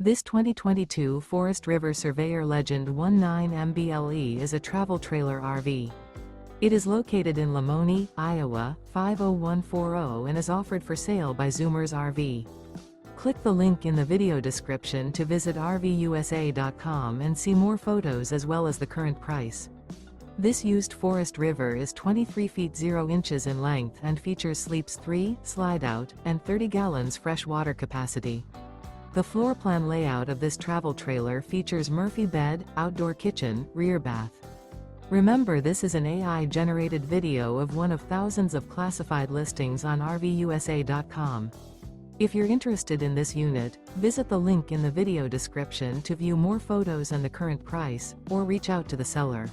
This 2022 Forest River Surveyor Legend 19MBLE is a travel trailer RV. It is located in Lamoni, Iowa, 50140 and is offered for sale by Zoomers RV. Click the link in the video description to visit RVUSA.com and see more photos as well as the current price. This used Forest River is 23 feet 0 inches in length and features sleeps 3, Slideout, and 30 gallons fresh water capacity. The floor plan layout of this travel trailer features Murphy bed, outdoor kitchen, rear bath. Remember, this is an AI-generated video of one of thousands of classified listings on RVUSA.com. If you're interested in this unit, visit the link in the video description to view more photos and the current price, or reach out to the seller.